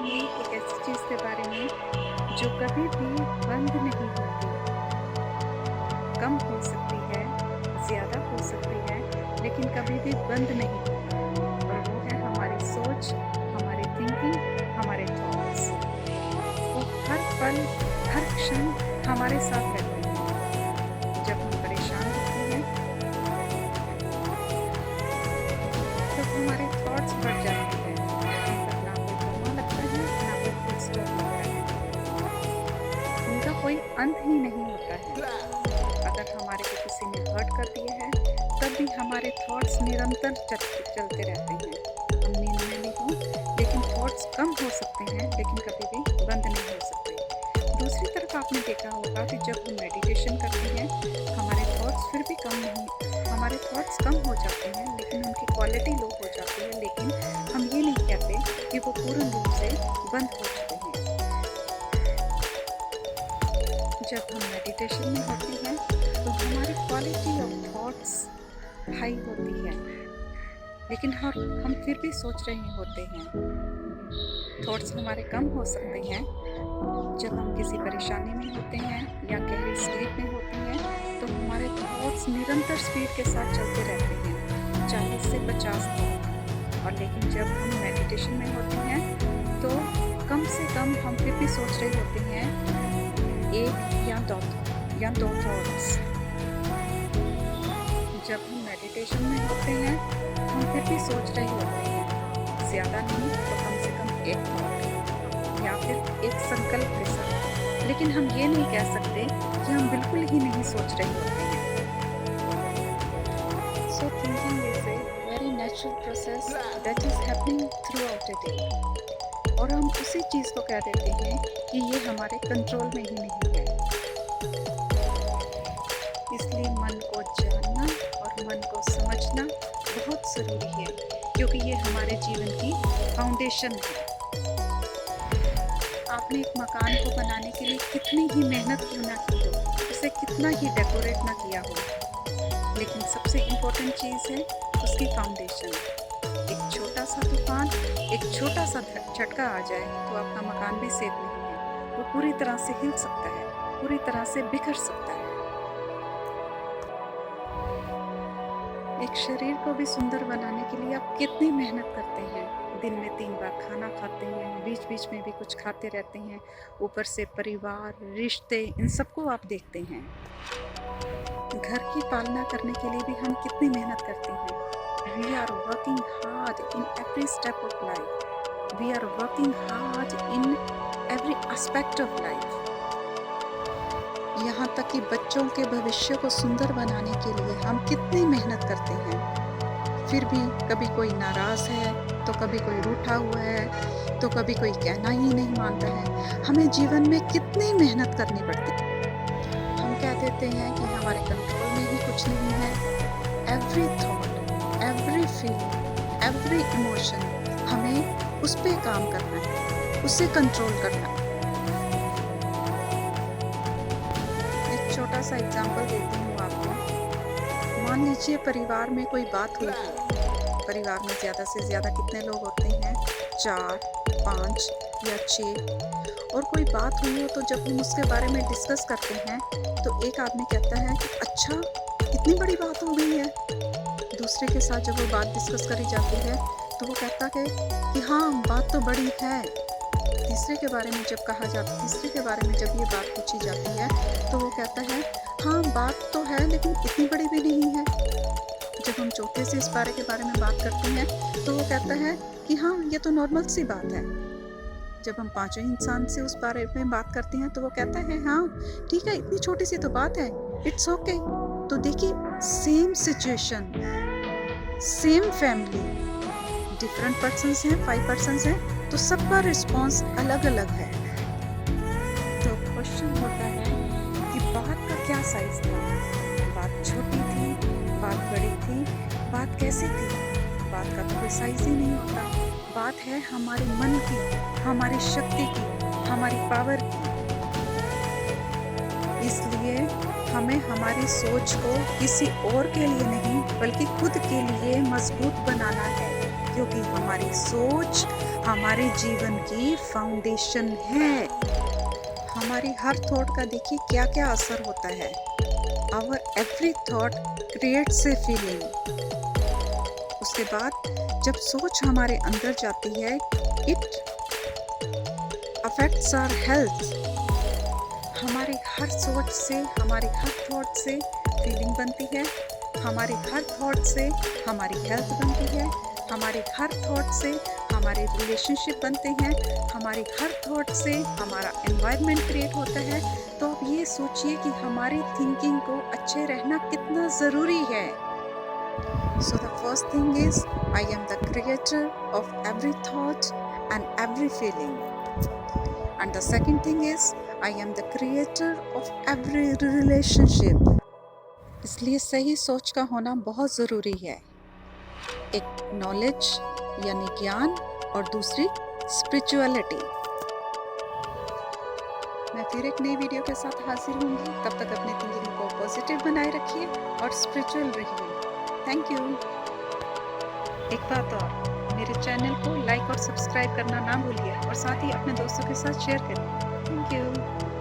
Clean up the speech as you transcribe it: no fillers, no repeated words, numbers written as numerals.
Family एक ऐसी चीज़ के बारे में जो कभी भी बंद नहीं होती, कम हो सकती है, ज़्यादा हो सकती है, लेकिन कभी भी बंद नहीं होता। और वो है हमारी सोच, हमारी थिंकिंग, हमारे थॉट्स। वो हर पल, हर क्षण हमारे साथ रहते हैं। जब हम परेशान होते हैं, तो हमारे थॉट्स बढ़ जाते हैं। उन पर ना कोई कोमा लगता है, ना कोई फुल स्टॉप लगता है। उनका कोई अंत ही नहीं होता है। अगर हमारे को किसी ने हर्ट कर दिया है, तब भी हमारे थॉट्स निरंतर चलते रहते हैं। हम नींद में भी हों, लेकिन थॉट्स कम हो सकते हैं, लेकिन कभी भी बंद नहीं हो सकते। दूसरी तरफ आपने देखा होगा कि जब हम मेडिटेशन करते हैं, हमारे थॉट्स फिर भी कम नहीं, हमारे थॉट्स कम हो जाते हैं, लेकिन उनकी क्वालिटी लो हो जाती है। लेकिन हम ये नहीं कहते कि वो पूर्ण रूप से बंद हो चुके हैं। जब हम मेडिटेशन में होते हैं, तो हमारी क्वालिटी ऑफ थॉट्स हाई होती है, लेकिन हम फिर भी सोच रहे होते हैं। थॉट्स हमारे कम हो सकते हैं जब हम किसी परेशानी में होते हैं या गहरी स्लीप में होते हैं, तो हमारे थॉट्स निरंतर स्पीड के साथ चलते रहते हैं, 40 से 50 तक। और लेकिन जब हम मेडिटेशन में होते हैं, तो कम से कम हम फिर भी सोच रहे होते हैं एक या दो थॉट्स। जब हम मेडिटेशन में होते हैं, हम फिर भी सोच रहे होते हैं, ज़्यादा नहीं तो कम से कम एक थॉट या फिर एक संकल्प के साथ। लेकिन हम ये नहीं कह सकते कि हम बिल्कुल ही नहीं सोच रहे होते हैं। सो thinking is a very natural process that is happening through out the day. और हम उसी चीज़ को कह देते हैं कि ये हमारे कंट्रोल में ही नहीं है। इसलिए मन को जानना और मन को समझना बहुत ज़रूरी है, क्योंकि ये हमारे जीवन की फाउंडेशन है। आपने एक मकान को बनाने के लिए कितनी ही मेहनत क्यों ना की हो, उसे कितना ही डेकोरेट ना किया हो, लेकिन सबसे इम्पोर्टेंट चीज़ है उसकी फाउंडेशन। एक छोटा सा तूफान, एक छोटा सा झटका आ जाए तो आपका मकान भी सेफ नहीं है, वो पूरी तरह से हिल सकता है, पूरी तरह से बिखर सकता है। एक शरीर को भी सुंदर बनाने के लिए आप कितनी मेहनत करते हैं। दिन में 3 बार खाना खाते हैं, बीच बीच में भी कुछ खाते रहते हैं, ऊपर से परिवार, रिश्ते, इन सबको आप देखते हैं। घर की पालना करने के लिए भी हम कितनी मेहनत करते हैं। We are working hard in every step of life. We are working hard in every aspect of life. यहाँ तक कि बच्चों के भविष्य को सुंदर बनाने के लिए हम कितनी मेहनत करते हैं। फिर भी कभी कोई नाराज़ है, तो कभी कोई रूठा हुआ है, तो कभी कोई कहना ही नहीं मानता है। हमें जीवन में कितनी मेहनत करनी पड़ती है। हम कह देते हैं कि हमारे कंट्रोल में ही कुछ नहीं है। Every thought, every feeling, every emotion, हमें उस पर काम करना है, उसे कंट्रोल करना है। छोटा सा एग्जाम्पल देती हूँ आपको। मान लीजिए परिवार में कोई बात हुई है। परिवार में ज़्यादा से ज़्यादा कितने लोग होते हैं? 4, 5 या 6। और कोई बात हुई हो, तो जब हम उसके बारे में डिस्कस करते हैं, तो एक आदमी कहता है कि अच्छा, इतनी बड़ी बात हो गई है। दूसरे के साथ जब वो बात डिस्कस करी जाती है, तो वो कहता है कि हाँ, बात तो बड़ी है। तीसरे के बारे में जब कहा जाता, तीसरे के बारे में जब ये बात पूछी जाती है, तो वो कहता है हाँ, बात तो है, लेकिन इतनी बड़ी भी नहीं है। जब हम चौथे से इस बारे में बात करते हैं, तो वो कहता है कि हाँ, ये तो नॉर्मल सी बात है। जब हम पांचवें इंसान से उस बारे में बात करते हैं, तो वो कहता है हाँ, ठीक है, इतनी छोटी सी तो बात है, इट्स ओके। तो देखिए, same situation, same family, different persons हैं, 5 पर्सन्स हैं, तो सबका रिस्पॉन्स अलग अलग है। तो क्वेश्चन होता है कि बात का क्या साइज था? बात छोटी थी, बात बड़ी थी, बात कैसी थी? बात का तो कोई साइज ही नहीं होता। बात है हमारे मन की, हमारी शक्ति की, हमारी पावर की। इसलिए हमें हमारी सोच को किसी और के लिए नहीं, बल्कि खुद के लिए मजबूत बनाना है, क्योंकि हमारी सोच हमारे जीवन की फाउंडेशन है। हमारी हर थॉट का देखिए क्या क्या असर होता है। Our every thought creates a feeling. उसके बाद जब सोच हमारे अंदर जाती है, इट अफेक्ट्स आवर हेल्थ। हमारी हर सोच से, हमारी हर थॉट से फीलिंग बनती है। हमारी हर थॉट से हमारी हेल्थ बनती है। हमारी हर थॉट से हमारे रिलेशनशिप बनते हैं। हमारी हर थॉट से हमारा एनवायरनमेंट क्रिएट होता है। तो आप ये सोचिए कि हमारी थिंकिंग को अच्छे रहना कितना ज़रूरी है। So the first thing is, I am the creator of every thought and every feeling. And the second thing is, I am the creator of every relationship. इसलिए सही सोच का होना बहुत ज़रूरी है। एक नॉलेज यानी ज्ञान और दूसरी स्पिरिचुअलिटी। मैं फिर एक नई वीडियो के साथ हाजिर होंगी। तब तक अपने थिंकिंग को पॉजिटिव बनाए रखिए और स्पिरिचुअल रहिए। Thank you. एक बात और, मेरे चैनल को लाइक और सब्सक्राइब करना ना भूलिए और साथ ही अपने दोस्तों के साथ शेयर करिए। Thank you.